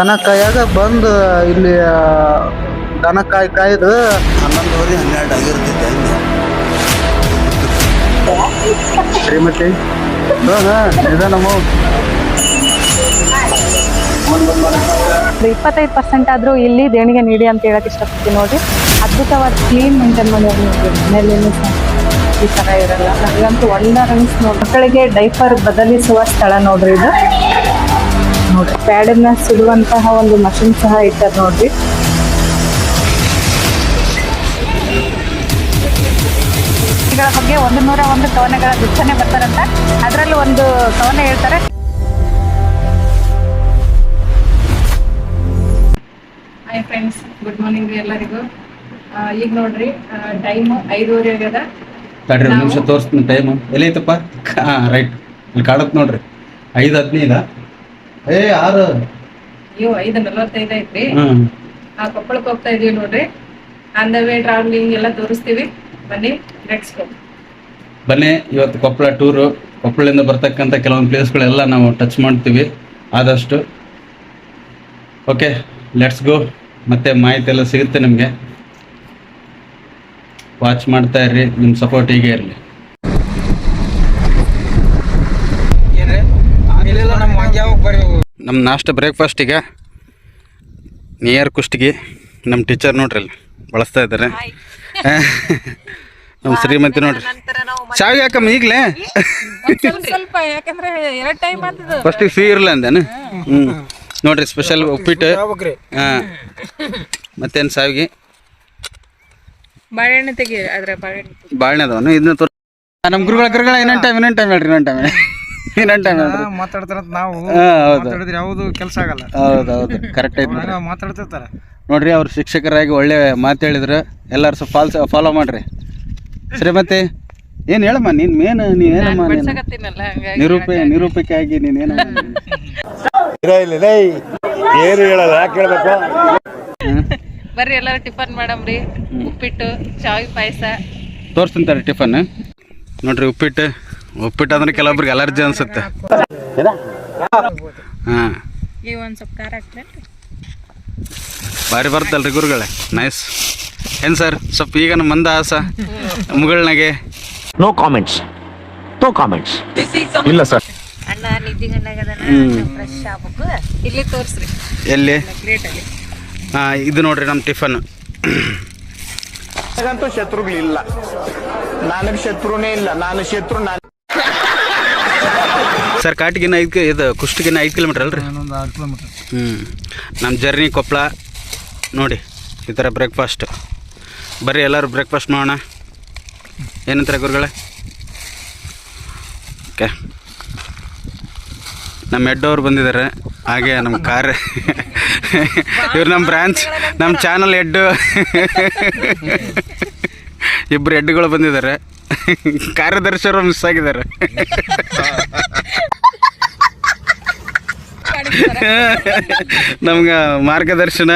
ದನ ಕಾಯಾಗ ಬಂದು ಇಲ್ಲಿ ದನ ಕಾಯ್ದು 11:12 ಆಗಿರ್ತಿದ್ದೆ ಶ್ರೀಮತಿ ನಿಧಾನಮ್ಮ 25% ಆದ್ರೂ ಇಲ್ಲಿ ದೇಣಿಗೆ ನೀಡಿ ಅಂತ ಹೇಳಕ್ ಇಷ್ಟಪಡ್ತೀನಿ ನೋಡ್ರಿ. ಅದ್ಭುತವಾದ ಕ್ಲೀನ್ ಮೇಂಟೈನ್ ಮಾಡಿ ನೋಡ್ರಿ. ಮನೇಲಿ ಈ ತರ ಇರಲ್ಲ. ನನಗಂತೂ ವಂಡರ್ ಅನ್ಸ್ ನೋಡಿ. ಮಕ್ಕಳಿಗೆ ಡೈಪರ್ ಬದಲಿಸುವ ಸ್ಥಳ ನೋಡ್ರಿ ಇದು. ನೋಡ್ರಿ ಪ್ಯಾಡನ್ನ ಸುಡುವಂತಹ ಒಂದು ಮಷಿನ್ ಸಹ ಇಟ್ಟಾರ ನೋಡ್ರಿ. ಗಳ ಬಗ್ಗೆ 101 ಕವನಗಳ ಗುಚ್ಛನೆ ಬರ್ತಾರಂತ. ಅದರಲ್ಲೂ ಒಂದು ಕವನ ಹೇಳ್ತಾರೆ. ಹಾಯ್ ಫ್ರೆಂಡ್ಸ್, ಗುಡ್ ಮಾರ್ನಿಂಗ್ ರೀ ಎಲ್ಲರಿಗೂ. ಈಗ ನೋಡ್ರಿ ಟೈಮ್ 5:30 ಆಗ್ಯದ. ತಡ್ರಿ ಒಂದು ನಿಮಿಷ ತೋರಿಸ್ತೀನಿ ಟೈಮ್ ಎಲ್ಲೈತಪ್ಪ. ರೈಟ್ ಇಲ್ಲಿ ಕಾಣತ್ ನೋಡ್ರಿ 5:15. 6 ಅಯ್ಯೋ 5:45 ಐತ್ರಿ. ಕೊಪ್ಪಳಕ್ಕೆ ಹೋಗ್ತಾ ಇದೀವಿ ನೋಡ್ರಿ. ಆನ್ ದ ವೇ ಟ್ರಾವೆಲಿಂಗ್ ಎಲ್ಲ ತೋರಿಸ್ತೀವಿ. ಬನ್ನಿ, ಲೆಟ್ಸ್ ಗೋ. ಬನ್ನಿ, ಇವತ್ತು ಕೊಪ್ಪಳ ಟೂರು. ಕೊಪ್ಪಳದಿಂದ ಬರ್ತಕ್ಕಂಥ ಕೆಲವೊಂದು ಪ್ಲೇಸ್ಗಳೆಲ್ಲ ನಾವು ಟಚ್ ಮಾಡ್ತೀವಿ ಆದಷ್ಟು. Okay, let's go. ಮತ್ತೆ ಮಾಹಿತಿ ಎಲ್ಲ ಸಿಗುತ್ತೆ ನಿಮಗೆ. ವಾಚ್ ಮಾಡ್ತಾ ಇರ್ರಿ, ನಿಮ್ಮ ಸಪೋರ್ಟ್ ಹೀಗೆ ಇರಲಿ. ನಮ್ಮ ನಾಷ್ಟ ಬ್ರೇಕ್ಫಾಸ್ಟಿಗೆ ನಿಯರ್ ಕುಷ್ಟಗಿ ನಮ್ಮ ಟೀಚರ್ ನೋಡ್ರಿ ಅಲ್ಲಿ ಬಳಸ್ತಾ ಇದ್ದಾರೆ. ನಮ್ಮ ಶ್ರೀಮತಿ ನೋಡ್ರಿ ಶಾವಿಗೆ ಯಾಕಮ್ಮ ಈಗಲೇ ಸ್ವಲ್ಪ ಯಾಕಂದ್ರೆ 2 ಟೈಮ್ ಆಗ್ತದೆ. ಫಸ್ಟಿಗೆ ಸಿಹಿ ಇರಲ್ಲ ಅಂದೇನು. ನೋಡ್ರಿ ಸ್ಪೆಷಲ್ ಉಪ್ಪಿಟ್ಟು. ಮತ್ತೇನು ಶಾವಿಗೆ ಬಾಳೆಹಣ್ಣು ತೆಗಿ. ಅದ್ರ ಬಾಳೆಹಣ್ಣು ಅದಾವನು ಇದನ್ನ ತೋರ್. ನಮ್ಮ ಗುರುಗಳ ಇನ್ನೊಂದು ಟೈಮ್ ಹೇಳ್ರಿ. ಇನ್ನೊಂದು ಟೈಮ್ ಹೇಳ್ರಿ. ಮಾತಾಡ್ತಾರಂತ ನಾವು ಹೌದು, ಯಾವುದು ಕೆಲಸ ಆಗಲ್ಲ. ಹೌದು ಕರೆಕ್ಟ್ ಐತಿ. ಮಾತಾಡ್ತಿರ್ತಾರ ನೋಡ್ರಿ, ಅವ್ರು ಶಿಕ್ಷಕರಾಗಿ ಒಳ್ಳೆ ಮಾತು ಹೇಳಿದ್ರು. ಎಲ್ಲರೂ ಸ್ವಲ್ಪ ಫಾಲೋ ಮಾಡ್ರಿ. ಶ್ರೀಮತಿ ಏನು ಹೇಳಮ್ಮ, ನೀನು ನೀನೇನಮ್ಮ, ನಿರೂಪಕ್ಕೆ ಆಗಿ ನೀನೇನು ಏನು ಹೇಳಲ್ಲ, ಯಾಕೆ ಹೇಳ್ಬೇಕು? ಬರ್ರಿ ಎಲ್ಲರೂ ಟಿಫನ್ ಮಾಡಮ್ರಿ. ಉಪ್ಪಿಟ್ಟು, ಶಾವಿಗೆ ಪಾಯಸ ತೋರಿಸ್ತಿಂತಾರೆ ಟಿಫನ್. ನೋಡ್ರಿ ಉಪ್ಪಿಟ್ಟು ಅಂದ್ರೆ ಕೆಲವೊಬ್ರಿಗೆ ಅಲರ್ಜಿ ಅನ್ಸುತ್ತೆ. ಹಾಂ, ಈಗ ಒಂದು ಸ್ವಲ್ಪ ಖಾರ ಹಾಕ್ತೇನೆ. ಭಾರಿ ಬರ್ತಲ್ರಿ ಗುರುಗಳೇ, ನೈಸ್. ಏನು ಸರ್, ಸ್ವಲ್ಪ ಈಗ ನಮ್ಮ ಮಂದ ಆಸ ಮುಗಳನಾಗೆ ನೋ ಕಾಮೆಂಟ್ಸ್ ಇಲ್ಲ ಸರ್. ಅಣ್ಣ ನಿದ್ದಿಗಣ್ಣಾಗದ ಫ್ರೆಶ್ ಆಗ್ಬೇಕು. ಇಲ್ಲಿ ತೋರಿಸ್ರಿ ಎಲ್ಲಿ ಪ್ಲೇಟಲ್ಲಿ. ಹಾಂ, ಇದು ನೋಡ್ರಿ ನಮ್ಮ ಟಿಫನ್. ನನಗಂತೂ ಶತ್ರುಗಳಿಲ್ಲ, ನನಗೆ ಶತ್ರುನೇ ಇಲ್ಲ, ನಾನು ಶತ್ರು. ಸರ್ ಕಾಟಿಗಿನ್ನ ಇದು ಕುಷ್ಟಗಿನ್ನ 5 ಕಿಲೋಮೀಟ್ರ್ ಅಲ್ರಿ? 6 ಕಿಲೋಮೀಟರ್. ನಮ್ಮ ಜರ್ನಿ ಕೊಪ್ಪಳ. ನೋಡಿ ಈ ಥರ ಬ್ರೇಕ್ಫಾಸ್ಟ್. ಬರ್ರಿ ಎಲ್ಲರೂ ಬ್ರೇಕ್ಫಾಸ್ಟ್ ಮಾಡೋಣ. ಏನಂತಾರೆ ಗುರುಗಳೇ? ಓಕೆ, ನಮ್ಮ ಹೆಡ್ಡವ್ರು ಬಂದಿದ್ದಾರೆ. ಹಾಗೆ ನಮ್ಮ ಇವ್ರು ನಮ್ಮ ಬ್ರಾಂಚ್, ನಮ್ಮ ಚಾನಲ್ ಹೆಡ್ಡು. ಇಬ್ಬರು ಹೆಡ್ಡುಗಳು ಬಂದಿದ್ದಾರೆ. ಕಾರ್ಯದರ್ಶಿಯವರು ಮಿಸ್ ಆಗಿದ್ದಾರೆ. ನಮ್ಗೆ ಮಾರ್ಗದರ್ಶನ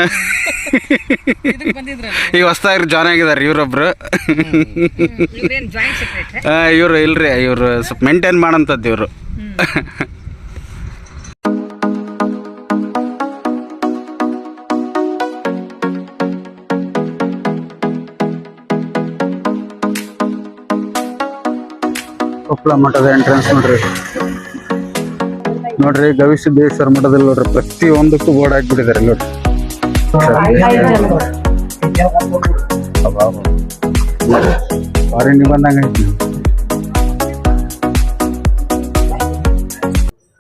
ಈಗ ಹೊಸ್ದಾಗಿ ಜಾಯ್ನ್ ಆಗಿದ್ದಾರೆ ಇವರೊಬ್ರು. ಇವರು ಇಲ್ರಿ, ಇವರು ಸ್ವಲ್ಪ ಮೇಂಟೈನ್ ಮಾಡೋಂಥದ್ದು ಇವರು. ಕೊಪ್ಪಳ ಮಠದ ಎಂಟ್ರೆನ್ಸ್ ನೋಡ್ರಿ ಗವಿಸಿದ್ದೇಶ್ವರ ಮಠದಲ್ಲಿ ನೋಡ್ರಿ ಪ್ರತಿಯೊಂದಕ್ಕೂ ಬೋರ್ಡ್ ಹಾಕ್ಬಿಟ್ಟಿದ್ದಾರೆ ನೋಡ್ರಿ. ಫಾರಿನ್ ಬಂದಂಗ ಐತಿ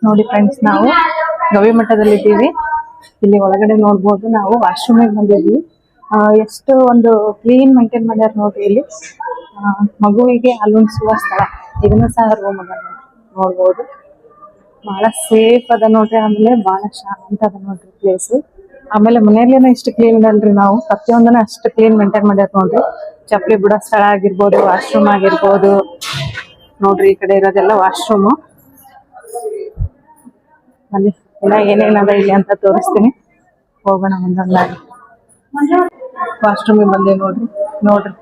ನೋಡಿ ಫ್ರೆಂಡ್ಸ್, ನಾವು ಗವಿ ಮಠದಲ್ಲಿದ್ದೀವಿ. ಇಲ್ಲಿ ಒಳಗಡೆ ನೋಡ್ಬೋದು, ನಾವು ವಾಶ್ರೂಮಿಗೆ ಬಂದಿದ್ವಿ. ಎಷ್ಟು ಒಂದು ಕ್ಲೀನ್ ಮೇಂಟೈನ್ ಮಾಡ್ಯಾರ ನೋಡ್ರಿ. ಇಲ್ಲಿ ಮಗುವಿಗೆ ಹಾಲುಣಿಸುವ ಸ್ಥಳ, ಇದನ್ನ ಸಹ ರೂಮ್ ಅದ ನೋಡ್ಬೋದು. ಬಹಳ ಸೇಫ್ ಅದ ನೋಡ್ರಿ. ಆಮೇಲೆ ಬಹಳ ಶಾಂತ ಅದ ನೋಡ್ರಿ ಪ್ಲೇಸ್. ಆಮೇಲೆ ಮನೆಯಲ್ಲೇನೋ ಇಷ್ಟು ಕ್ಲೀನ್ ಅಲ್ರಿ, ನಾವು ಪ್ರತಿಯೊಂದನ್ನ ಅಷ್ಟು ಕ್ಲೀನ್ ಮೇಂಟೈನ್ ಮಾಡ್ಯಾರ ನೋಡ್ರಿ. ಚಪ್ಪಲಿ ಬಿಡೋ ಸ್ಥಳ ಆಗಿರ್ಬೋದು, ವಾಶ್ರೂಮ್ ಆಗಿರ್ಬೋದು. ನೋಡ್ರಿ ಈ ಕಡೆ ಇರೋದೆಲ್ಲ ವಾಶ್ರೂಮು. ಅಲ್ಲಿ ಎಲ್ಲ ಏನೇನದ ಇಲ್ಲಿ ಅಂತ ತೋರಿಸ್ತೀನಿ. ಹೋಗೋಣ ಒಂದೊಂದಾಗಿ. ವಾಶ್ರೂಮಿಗೆ ಬಂದೇವಿ ನೋಡ್ರಿ.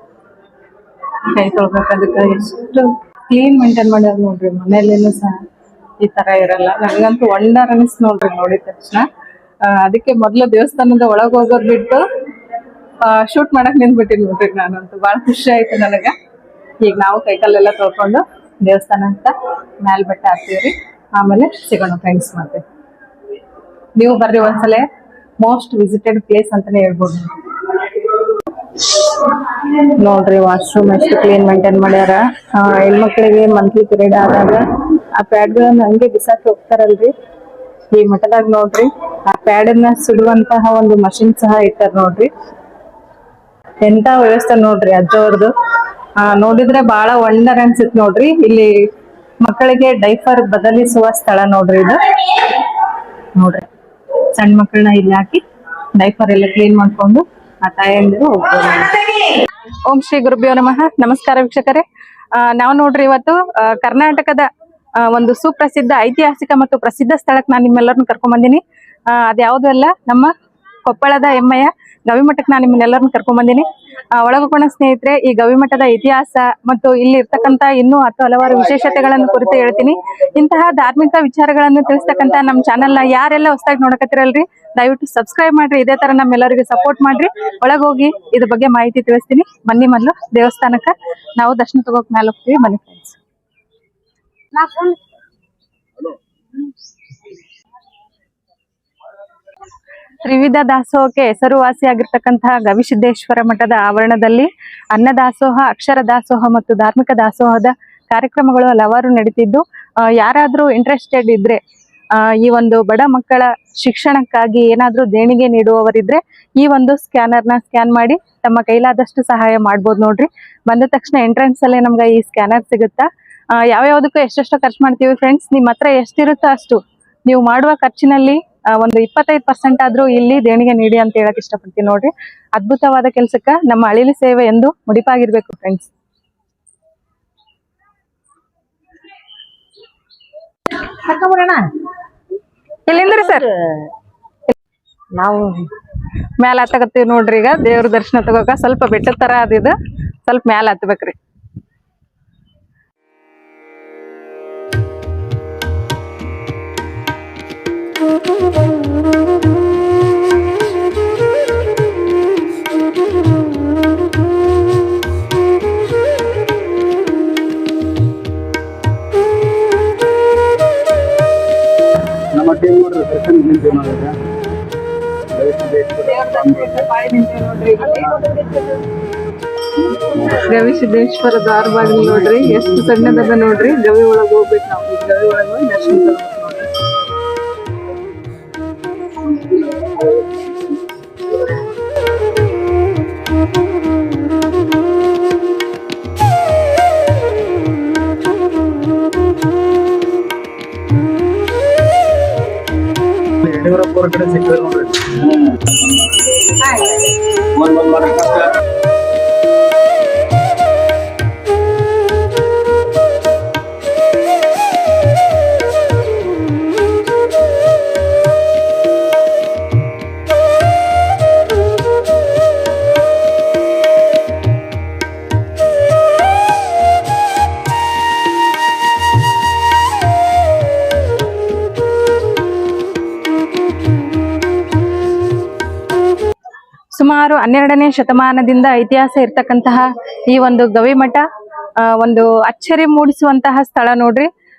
ಕೈ ತೊಳ್ಬೇಕದಕ್ಕೆ ಎಷ್ಟು ಕ್ಲೀನ್ ಮೇಂಟೈನ್ ಮಾಡ್ಯಾರ ನೋಡ್ರಿ. ಮನೇಲೇನು ಸಹ ಈ ತರ ಇರಲ್ಲ. ನನಗಂತೂ ವಂಡರ್ ಅನಿಸ್ ನೋಡ್ರಿ ನೋಡಿದ ತಕ್ಷಣ. ಅದಕ್ಕೆ ಮೊದ್ಲು ದೇವಸ್ಥಾನದ ಒಳಗ್ ಹೋಗೋದ್ ಬಿಟ್ಟು ಶೂಟ್ ಮಾಡಕ್ ನಿಂತ್ಬಿಟ್ಟಿನಿ ನೋಡ್ರಿ. ನಾನಂತೂ ಬಹಳ ಖುಷಿ ಆಯ್ತು ನನಗ. ಈಗ ನಾವು ಕೈಕಾಲೆಲ್ಲ ತೊಳ್ಕೊಂಡು ದೇವಸ್ಥಾನ ಅಂತ ಮ್ಯಾಲ್ ಬೆಟ್ಟ ಹತ್ತೀವ್ರಿ. ಆಮೇಲೆ ಸಿಗೋಣ ಫ್ರೆಂಡ್ಸ್. ಮತ್ತೆ ನೀವು ಬರ್ರಿ ಒಂದ್ಸಲ. ಮೋಸ್ಟ್ ವಿಸಿಟೆಡ್ ಪ್ಲೇಸ್ ಅಂತಾನೆ ಹೇಳ್ಬೋದು ನೋಡ್ರಿ. ವಾಶ್ರೂಮ್ ಎಷ್ಟು ಕ್ಲೀನ್ ಮೇಂಟೈನ್ ಮಾಡ್ಯಾರ. ಹೆಣ್ಮಕ್ಳಿಗೆ ಮಂತ್ಲಿ ಪೀರಿಯಡ್ ಆದಾಗ ಆ ಪ್ಯಾಡ್ಗಳನ್ನ ಹಂಗೆ ಬಿಸಾಕಿ ಹೋಗ್ತಾರಲ್ರಿ. ಈ ಮಠದಾಗ ನೋಡ್ರಿ ಆ ಪ್ಯಾಡ್ ಅನ್ನ ಸುಡುವಂತಹ ಒಂದು ಮಷಿನ್ ಸಹ ಇಟ್ಟಾರ ನೋಡ್ರಿ. ಎಂತ ವ್ಯವಸ್ಥೆ ನೋಡ್ರಿ ಅಜ್ಜವ್ರದ್ದು. ನೋಡಿದ್ರೆ ಬಹಳ ವಂಡರ್ ಅನ್ಸಿತ್ ನೋಡ್ರಿ. ಇಲ್ಲಿ ಮಕ್ಕಳಿಗೆ ಡೈಪರ್ ಬದಲಿಸುವ ಸ್ಥಳ ನೋಡ್ರಿ ಇದು. ನೋಡ್ರಿ ಸಣ್ಣ ಮಕ್ಕಳನ್ನ ಇಲ್ಲಿ ಹಾಕಿ ಡೈಪರ್ ಎಲ್ಲ ಕ್ಲೀನ್ ಮಾಡ್ಕೊಂಡು ಆ ತಾಯಂದಿರು ಹೋಗ್ಬೋದು. ಓಂ ಶ್ರೀ ಗುರುಭ್ಯೋ ನಮಃ. ನಮಸ್ಕಾರ ವೀಕ್ಷಕರೇ. ನಾವು ನೋಡ್ರಿ ಇವತ್ತು ಕರ್ನಾಟಕದ ಒಂದು ಸುಪ್ರಸಿದ್ಧ ಐತಿಹಾಸಿಕ ಮತ್ತು ಪ್ರಸಿದ್ಧ ಸ್ಥಳಕ್ಕೆ ನಾನು ನಿಮ್ಮೆಲ್ಲರನ್ನು ಕರ್ಕೊಂಡ್ ಬಂದಿನಿ. ಅದ್ಯಾವುದು ಅಲ್ಲ, ನಮ್ಮ ಕೊಪ್ಪಳದ ಹೆಮ್ಮೆಯ ಗವಿಮಠಕ್ಕೆ ನಾನು ನಿಮ್ಮನ್ನೆಲ್ಲರನ್ನು ಕರ್ಕೊಂಡ್ ಬಂದಿನಿ. ಒಳಗೋಗೋಣ ಸ್ನೇಹಿತರೆ. ಈ ಗವಿಮಠದ ಇತಿಹಾಸ ಮತ್ತು ಇಲ್ಲಿ ಇರ್ತಕ್ಕಂತ ಇನ್ನೂ ಹಲವಾರು ವಿಶೇಷತೆಗಳನ್ನು ಕುರಿತು ಹೇಳ್ತೀನಿ. ಇಂತಹ ಧಾರ್ಮಿಕ ವಿಚಾರಗಳನ್ನು ತಿಳಿಸ್ತಕ್ಕಂತ ನಮ್ಮ ಚಾನೆಲ್ನ ಯಾರೆಲ್ಲ ಹೊಸದಾಗಿ ನೋಡಕತ್ತಿರಲ್ರಿ, ದಯವಿಟ್ಟು ಸಬ್ಸ್ಕ್ರೈಬ್ ಮಾಡ್ರಿ. ಇದೇ ತರ ನಮ್ಮೆಲ್ಲರಿಗೆ ಸಪೋರ್ಟ್ ಮಾಡ್ರಿ. ಒಳಗೋಗಿ ಇದ್ರ ಬಗ್ಗೆ ಮಾಹಿತಿ ತಿಳಿಸ್ತೀನಿ. ಬನ್ನಿ ಮೊದಲು ದೇವಸ್ಥಾನಕ್ಕ ನಾವು ದರ್ಶನ ತಗೋಕ್ ಮೇಲೆ ಹೋಗ್ತೀವಿ. ಬನ್ನಿ ಫ್ರೆಂಡ್ಸ್. ತ್ರಿವಿಧ ದಾಸೋಹಕ್ಕೆ ಹೆಸರುವಾಸಿಯಾಗಿರ್ತಕ್ಕಂತಹ ಗವಿಸಿದ್ದೇಶ್ವರ ಮಠದ ಆವರಣದಲ್ಲಿ ಅನ್ನದಾಸೋಹ, ಅಕ್ಷರ ದಾಸೋಹ ಮತ್ತು ಧಾರ್ಮಿಕ ದಾಸೋಹದ ಕಾರ್ಯಕ್ರಮಗಳು ಹಲವಾರು ನಡೀತಿದ್ದು, ಯಾರಾದ್ರೂ ಇಂಟ್ರೆಸ್ಟೆಡ್ ಇದ್ರೆ, ಈ ಒಂದು ಬಡ ಮಕ್ಕಳ ಶಿಕ್ಷಣಕ್ಕಾಗಿ ಏನಾದ್ರೂ ದೇಣಿಗೆ ನೀಡುವವರಿದ್ರೆ ಈ ಒಂದು ಸ್ಕ್ಯಾನರ್ನ ಸ್ಕ್ಯಾನ್ ಮಾಡಿ ತಮ್ಮ ಕೈಲಾದಷ್ಟು ಸಹಾಯ ಮಾಡ್ಬೋದು ನೋಡ್ರಿ. ಬಂದ ತಕ್ಷಣ ಎಂಟ್ರೆನ್ಸ್ ಅಲ್ಲೇ ನಮ್ಗೆ ಈ ಸ್ಕ್ಯಾನರ್ ಸಿಗುತ್ತಾ. ಯಾವ್ಯಾವ್ದಕ್ಕೂ ಎಷ್ಟೆಷ್ಟೋ ಖರ್ಚು ಮಾಡ್ತೀವಿ ಫ್ರೆಂಡ್ಸ್. ನಿಮ್ಮ ಹತ್ರ ಎಷ್ಟಿರುತ್ತೋ ಅಷ್ಟು ನೀವು ಮಾಡುವ ಖರ್ಚಿನಲ್ಲಿ ಒಂದು 25% ಆದ್ರೂ ಇಲ್ಲಿ ದೇಣಿಗೆ ನೀಡಿ ಅಂತ ಹೇಳಕ್ ಇಷ್ಟಪಡ್ತೀನಿ ನೋಡ್ರಿ. ಅದ್ಭುತವಾದ ಕೆಲ್ಸಕ್ಕ ನಮ್ಮ ಅಳಿಲು ಸೇವೆ ಎಂದು ಮುಡಿಪಾಗಿರ್ಬೇಕು ಫ್ರೆಂಡ್ಸ್. ಎಲ್ಲಿಂದ್ರಿ ಸರ್? ನಾವು ಮ್ಯಾಲ ಹತ್ತಕತ್ತೀವಿ ನೋಡ್ರಿ. ಈಗ ದೇವ್ರ ದರ್ಶನ ತಗೋಕ ಸ್ವಲ್ಪ ಬೆಟ್ಟದ ತರ ಅದಿದು, ಸ್ವಲ್ಪ ಮ್ಯಾಲ ಹತ್ಬೇಕ್ರಿ. ನಮ್ಮ ಟೀಮ್ ನೋಡ್ರಿ ದರ್ಶನ ನಿಂತೀವಿ ನೋಡ್ರಿ. ಗವಿಸಿದ್ದೇಶ್ವರ ದ್ವಾರ ಬಾಗಿಲು ನೋಡ್ರಿ ಎಷ್ಟು ಸಣ್ಣದದ ನೋಡ್ರಿ. ಗವಿ ಒಳಗ್ ಹೋಗ್ಬೇಕು ನಾವು. ಗವಿ ಒಳಗ್ ಹೋಗಿ ದರ್ಶನ ತಗೋಬೇಕು ನೋಡ್ರಿ. ಯಡಿಯೂರಪ್ಪ ಅವ್ರ ಕಡೆ ಸಿಗ್ತಾರೆ ನೋಡ್ರಿ. ಸುಮಾರು 12ನೇ ಶತಮಾನದಿಂದ ಇತಿಹಾಸ ಇರ್ತಕ್ಕಂತಹ ಈ ಒಂದು ಗವಿಮಠ ಒಂದು ಅಚ್ಚರಿ ಮೂಡಿಸುವಂತಹ ಸ್ಥಳ ನೋಡ್ರಿ.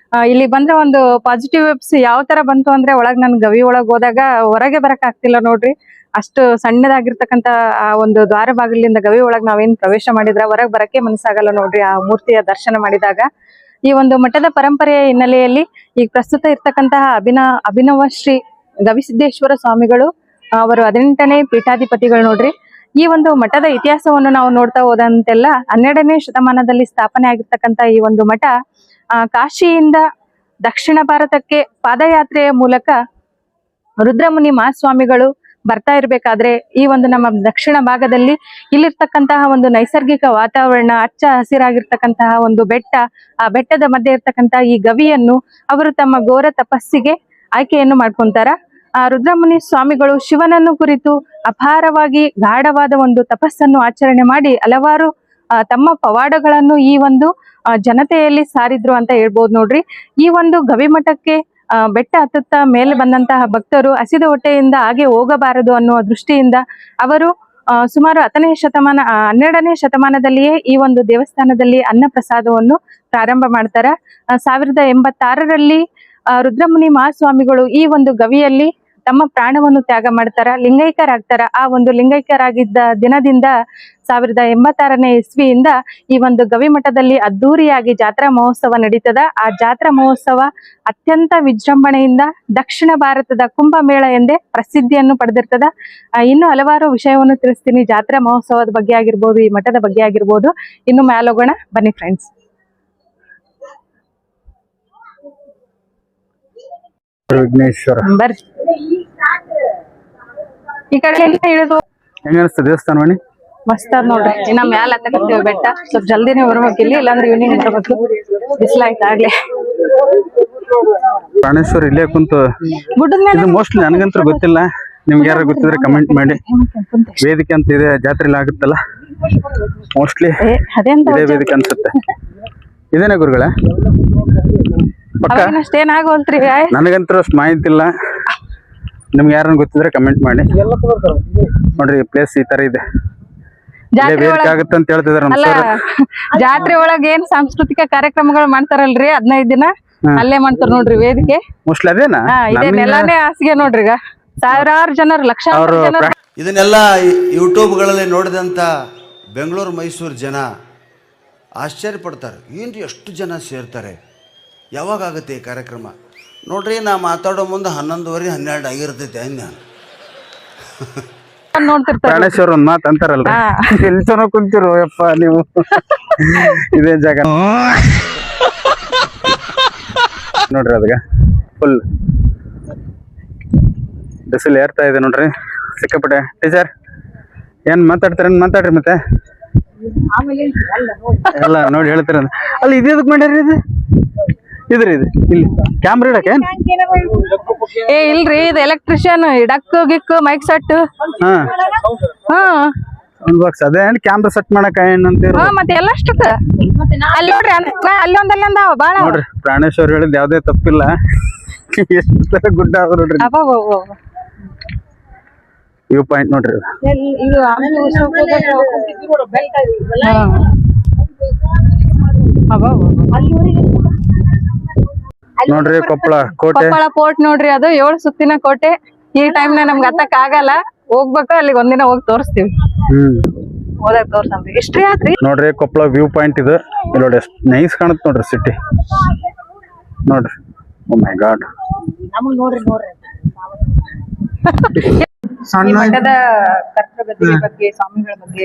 ಇಲ್ಲಿ ಬಂದ್ರೆ ಒಂದು ಪಾಸಿಟಿವ್ ವೆಬ್ಸ್ ಯಾವ ತರ ಬಂತು ಅಂದ್ರೆ, ಒಳಗ್ ನನ್ ಗವಿ ಒಳಗ್ ಹೋದಾಗ ಹೊರಗೆ ಬರಕ್ ಆಗ್ತಿಲ್ಲ ನೋಡ್ರಿ. ಅಷ್ಟು ಸಣ್ಣದಾಗಿರ್ತಕ್ಕಂತ ಆ ಒಂದು ದ್ವಾರ ಬಾಗಿಲಿಂದ ಗವಿ ಒಳಗ್ ನಾವೇನ್ ಪ್ರವೇಶ ಮಾಡಿದ್ರ ಹೊರಗ್ ಬರಕ್ಕೆ ಮನಸ್ಸಾಗಲ್ಲ ನೋಡ್ರಿ. ಆ ಮೂರ್ತಿಯ ದರ್ಶನ ಮಾಡಿದಾಗ ಈ ಒಂದು ಮಠದ ಪರಂಪರೆಯ ಹಿನ್ನೆಲೆಯಲ್ಲಿ ಈಗ ಪ್ರಸ್ತುತ ಇರ್ತಕ್ಕಂತಹ ಅಭಿನವ ಶ್ರೀ ಗವಿಸಿದ್ದೇಶ್ವರ ಸ್ವಾಮಿಗಳು ಅವರು 18ನೇ ಪೀಠಾಧಿಪತಿಗಳು ನೋಡ್ರಿ. ಈ ಒಂದು ಮಠದ ಇತಿಹಾಸವನ್ನು ನಾವು ನೋಡ್ತಾ ಹೋದಂತೆಲ್ಲ 12ನೇ ಶತಮಾನದಲ್ಲಿ ಸ್ಥಾಪನೆ ಆಗಿರ್ತಕ್ಕಂಥ ಈ ಒಂದು ಮಠ ಕಾಶಿಯಿಂದ ದಕ್ಷಿಣ ಭಾರತಕ್ಕೆ ಪಾದಯಾತ್ರೆಯ ಮೂಲಕ ರುದ್ರಮುನಿ ಮಹಾಸ್ವಾಮಿಗಳು ಬರ್ತಾ ಇರ್ಬೇಕಾದ್ರೆ ಈ ಒಂದು ನಮ್ಮ ದಕ್ಷಿಣ ಭಾಗದಲ್ಲಿ ಇಲ್ಲಿರ್ತಕ್ಕಂತಹ ಒಂದು ನೈಸರ್ಗಿಕ ವಾತಾವರಣ, ಹಚ್ಚ ಹಸಿರಾಗಿರ್ತಕ್ಕಂತಹ ಒಂದು ಬೆಟ್ಟ, ಆ ಬೆಟ್ಟದ ಮಧ್ಯೆ ಇರ್ತಕ್ಕಂತಹ ಈ ಗವಿಯನ್ನು ಅವರು ತಮ್ಮ ಘೋರ ತಪಸ್ಸಿಗೆ ಆಯ್ಕೆಯನ್ನು ಮಾಡ್ಕೊಂತಾರ. ರುದ್ರಮುನಿ ಸ್ವಾಮಿಗಳು ಶಿವನನ್ನು ಕುರಿತು ಅಪಾರವಾಗಿ ಗಾಢವಾದ ಒಂದು ತಪಸ್ಸನ್ನು ಆಚರಣೆ ಮಾಡಿ ಹಲವಾರು ತಮ್ಮ ಪವಾಡಗಳನ್ನು ಈ ಒಂದು ಜನತೆಯಲ್ಲಿ ಸಾರಿದ್ರು ಅಂತ ಹೇಳ್ಬೋದು ನೋಡ್ರಿ. ಈ ಒಂದು ಗವಿಮಠಕ್ಕೆ ಬೆಟ್ಟ ಹತ್ತುತ್ತಾ ಮೇಲೆ ಬಂದಂತಹ ಭಕ್ತರು ಹಸಿದ ಹೊಟ್ಟೆಯಿಂದ ಹಾಗೆ ಹೋಗಬಾರದು ಅನ್ನುವ ದೃಷ್ಟಿಯಿಂದ ಅವರು ಸುಮಾರು 12ನೇ ಶತಮಾನದಲ್ಲಿಯೇ ಈ ಒಂದು ದೇವಸ್ಥಾನದಲ್ಲಿ ಅನ್ನ ಪ್ರಸಾದವನ್ನು ಪ್ರಾರಂಭ ಮಾಡ್ತಾರ. 1086ರಲ್ಲಿ ರುದ್ರಮುನಿ ಮಹಾಸ್ವಾಮಿಗಳು ಈ ಒಂದು ಗವಿಯಲ್ಲಿ ತಮ್ಮ ಪ್ರಾಣವನ್ನು ತ್ಯಾಗ ಮಾಡ್ತಾರ, ಲಿಂಗೈಕ್ಯರಾಗ್ತಾರ. ಆ ಒಂದು ಲಿಂಗೈಕ್ಯರಾಗಿದ್ದ ದಿನದಿಂದ 1086ನೇ ಇಸ್ವಿಯಿಂದ ಈ ಒಂದು ಗವಿಮಠದಲ್ಲಿ ಅದ್ದೂರಿಯಾಗಿ ಜಾತ್ರಾ ಮಹೋತ್ಸವ ನಡೀತದ. ಆ ಜಾತ್ರಾ ಮಹೋತ್ಸವ ಅತ್ಯಂತ ವಿಜೃಂಭಣೆಯಿಂದ ದಕ್ಷಿಣ ಭಾರತದ ಕುಂಭಮೇಳ ಎಂದೇ ಪ್ರಸಿದ್ಧಿಯನ್ನು ಪಡೆದಿರ್ತದ. ಇನ್ನು ಹಲವಾರು ವಿಷಯವನ್ನು ತಿಳಿಸ್ತೀನಿ, ಜಾತ್ರಾ ಮಹೋತ್ಸವದ ಬಗ್ಗೆ ಆಗಿರ್ಬೋದು, ಈ ಮಠದ ಬಗ್ಗೆ ಆಗಿರ್ಬೋದು. ಇನ್ನು ಮ್ಯಾಲೋಗೋಣ ಬನ್ನಿ ಫ್ರೆಂಡ್ಸ್. ವಿಘ್ನೇಶ್ವರ ಬರ್ರಿ ಈ ಕಡೆ ಇಳಿದು ಹೆಂಗ ಅನಿಸ್ತ ದೇವಸ್ಥಾನ ಮಣಿ? ಮಸ್ತ್ ಅದ್ ನೋಡ್ರಿ. ಇನ್ನ ಮ್ಯಾಲ ಹತ್ತಕತ್ತೀವಿ ಬೆಟ್ಟ, ಸ್ವಲ್ಪ ಜಲ್ದಿನೇ ಬರ್ಬೇಕು ಇಲ್ಲಿ, ಇಲ್ಲಾಂದ್ರೆ ಈವ್ನಿಂಗ್ ಬರ್ಬೇಕು. ಬಿಸಿಲಾಯ್ತು ಆಗ್ಲೇ. ಪ್ರಾಣೇಶ್ವರ ಇಲ್ಲೇ ಕುಂತು ಗುಡ್ಡದ ಮೇಲೆ ಇದು ಮೋಸ್ಟ್ಲಿ ನನಗಂತೂ ಗೊತ್ತಿಲ್ಲ, ನಿಮ್ಗೆ ಯಾರು ಗೊತ್ತಿದ್ರೆ ಕಮೆಂಟ್ ಮಾಡಿ. ವೇದಿಕೆ ಅಂತ ಇದೆ, ಜಾತ್ರೆಲಿ ಆಗುತ್ತಲ್ಲ ಮೋಸ್ಟ್ಲಿ ಅದೇಂತ ಇದೇ ವೇದಿಕೆ ಅನ್ಸುತ್ತೆ. ಇದೇನೇ ಗುರುಗಳ ಪಕ್ಕ? ಅಷ್ಟೇನಾಗೋಲ್ತ್ರಿ. ನನಗಂತೂ ಅಷ್ಟು ಮಾಹಿತಿ ಇಲ್ಲ, ನಿಮ್ಗೆ ಯಾರನ್ನ ಗೊತ್ತಿದ್ರೆ ಕಮೆಂಟ್ ಮಾಡಿ. ನೋಡ್ರಿ ಪ್ಲೇಸ್ ಈ ತರ ಇದೆ, ವೇದಿಕೆ ಆಗುತ್ತೆ ಅಂತ ಹೇಳ್ತಿದಾರೆ ನಮ್ಮ ಅಲ್ಲ, ಸರ್. ಜಾತ್ರೆ ಒಳಗ ಏನ್ ಸಾಂಸ್ಕೃತಿಕ ಕಾರ್ಯಕ್ರಮಗಳು ಮಾಡ್ತಾರಲ್ರಿ 15 ದಿನ ಅಲ್ಲೇ ಮಾಡ್ತಾರ ನೋಡ್ರಿ ವೇದಿಕೆ. ಮೋಸ್ಟ್ಲಿ ಅದೇನಾ? ಇದೇ ನೆಲಾನೇ ಹಾಸಿಗೆ ನೋಡ್ರಿ. ಈಗ ಸಾವಿರಾರು ಜನರು, ಲಕ್ಷಾಂತರ ಜನರು ಇದನ್ನೆಲ್ಲ ಯೂಟ್ಯೂಬ್ಗಳಲ್ಲಿ ನೋಡಿದಂಥ ಬೆಂಗಳೂರು ಮೈಸೂರು ಜನ ಆಶ್ಚರ್ಯ ಪಡ್ತಾರೆ, ಏನ್ರಿ ಎಷ್ಟು ಜನ ಸೇರ್ತಾರೆ, ಯಾವಾಗ ಆಗುತ್ತೆ ಈ ಕಾರ್ಯಕ್ರಮ? ನೋಡ್ರಿ, ನಾ ಮಾತಾಡೋ ಮುಂದೆ 11:30 12 ಆಗಿರ್ತೈತೆ ನಾನು ನೋಡ್ತಿರ್ತಾರೆ. ಪ್ರಾಣೇಶ್ವರ ಒಂದ್ ಮಾತು ಅಂತಾರಲ್ರಿ, ಎಲ್ಲಿ ಜನ ಕುಂತಿರೋ ಯಪ್ಪ ನೀವು ಇದೇ ಜಾಗ ನೋಡ್ರಿ. ಅದ್ಗ ಫುಲ್ ಬಿಸಿಲು ಏರ್ತಾ ಇದೆ ನೋಡ್ರಿ ಸಿಕ್ಕಾಪಟ್ಟೆ. ಟೀಚರ್ ಏನ್ ಮಾತಾಡ್ರಿ ಮತ್ತೆ ಎಲ್ಲ ನೋಡಿ ಹೇಳ್ತೀರ. ಅಲ್ಲಿ ಇದಕ್ಕೆ ಮಾಡ್ಯಾರ ಇದು ಇದ್ರಿ ಇದು ಇಲ್ಲಿ ಕ್ಯಾಮ್ರಾ ಇಡಕ್ಕೆ ಇಲ್ರಿ, ಇದು ಎಲೆಕ್ಟ್ರಿಷಿಯನ್ ಡಕ್ಕು ಗಿಕ್ಕು ಮೈಕ್ ಸೆಟ್. ಒಂದು ಬಾಕ್ಸ್ ಅದೇ ಕ್ಯಾಮ್ರಾ ಸೆಟ್ ಮಾಡಕ ಏನಂತೀರ? ಮತ್ತೆ ಎಲ್ಲಷ್ಟಕ್ಕ ಅಲ್ಲಿ ನೋಡ್ರಿ, ಅಲ್ಲಿ ಒಂದಲ್ಲ ಬಾಳ ನೋಡ್ರಿ. ಪ್ರಾಣೇಶ್ವರ್ ಹೇಳಿದ್ ಯಾವ್ದೇ ತಪ್ಪಿಲ್ಲ, ಎಷ್ಟು ತರ ಗುಡ್ಡ ಅದ ನೋಡ್ರಿ. ವ್ಯೂ ಪಾಯಿಂಟ್ ನೋಡ್ರಿ ಇದು. ನೋಡ್ರಿ ಕೊಪ್ಪಳ ಕೋಟೆ, ಕೊಪ್ಪಳ ಫೋರ್ಟ್ ನೋಡ್ರಿ. ಅದು 7 ಸುತ್ತಿನ ಕೋಟೆ. ಈ ಟೈಮ್ ನ ನಮ್ಗೆ ಹತ್ತಕ್ ಆಗಲ್ಲ, ಹೋಗ್ಬೇಕು ಅಲ್ಲಿಗೆ ಒಂದಿನ ಹೋಗಿ ತೋರಿಸ್ತೀವಿ. ಹೋದಾಗ ತೋರ್ಸಂತ್ರಿ. ಇಷ್ಟ್ರಿ ಆತ್ರಿ ನೋಡ್ರಿ ಕೊಪ್ಪಳ ವ್ಯೂ ಪಾಯಿಂಟ್ ಇದು. ಇಲ್ಲಿ ನೋಡಿ ಎಷ್ಟು ನೈಸ್ ಕಾಣುತ್ತೆ ನೋಡ್ರಿ ಸಿಟಿ ನೋಡ್ರಿ. ಓ ಮೈ ಗಾಡ್. ನೋಡ್ರಿ ಸಣ್ಣ ಮಠದ ಕರ್ತೃಗತಿಯ ಬಗ್ಗೆ, ಸ್ವಾಮಿಗಳ ಬಗ್ಗೆ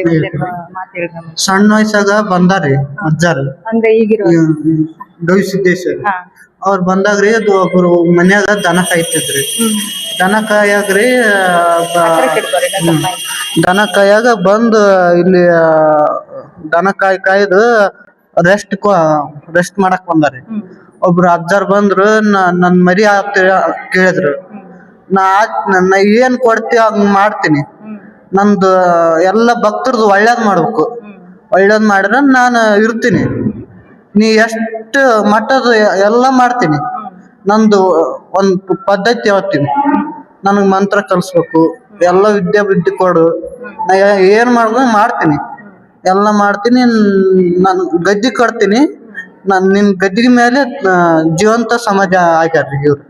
ಮಾತು ಹೇಳ್ರಿ ನಮ್ಗೆ. ಸಣ್ಣ ವಯಸ್ಸಾಗ ಬಂದಾರಿ ಅಜ್ಜಾರ, ಅಂದ್ರೆ ಈಗಿರೋ ಗವಿಸಿದ್ದೇಶ್ವರ ಅವ್ರು ಬಂದಾಗ್ರಿ, ಅದು ಒಬ್ರು ಮನ್ಯಾಗ ದನ ಕಾಯ್ತಿದ್ರಿ. ದನ ಕಾಯಾಗ್ರಿ ದನ ಕಾಯಾಗ ಬಂದ್ ಇಲ್ಲಿ ದನ ಕಾಯ್ದು ರೆಸ್ಟ್ ಮಾಡಕ್ ಬಂದಾರಿ. ಒಬ್ರು ಅಜ್ಜಾರ್ ಬಂದ್ರು, ನನ್ ಮರಿ ಕೇಳಿದ್ರು. ನಾ ಏನ್ ಕೊಡ್ತಿ ಹಂಗ್ ಮಾಡ್ತೀನಿ, ನಂದು ಎಲ್ಲ ಭಕ್ತರದು ಒಳ್ಳೇದ್ ಮಾಡ್ಬೇಕು, ಒಳ್ಳೇದ್ ಮಾಡಿದ್ರೆ ನಾನು ಇರ್ತೀನಿ, ನೀ ಎಷ್ಟು ಮಠದ ಎಲ್ಲ ಮಾಡ್ತೀನಿ, ನಂದು ಒಂದ್ ಪದ್ಧತಿ ಹೇಳ್ತೀನಿ, ನನಗ್ ಮಂತ್ರ ಕಲ್ಸ್ಬೇಕು, ಎಲ್ಲ ವಿದ್ಯೆ ಕೊಡು, ನಾ ಏನ್ ಮಾಡಿದ್ರು ಮಾಡ್ತೀನಿ, ಎಲ್ಲ ಮಾಡ್ತೀನಿ, ನನ್ ಗದ್ದಿ ಕಟ್ತೀನಿ, ನಿನ್ ಗದ್ದಿಗೆ ಮೇಲೆ ಜೀವಂತ ಸಮಾಜ ಹಾಕ್ಯಾರ್ರಿ ಇವ್ರು.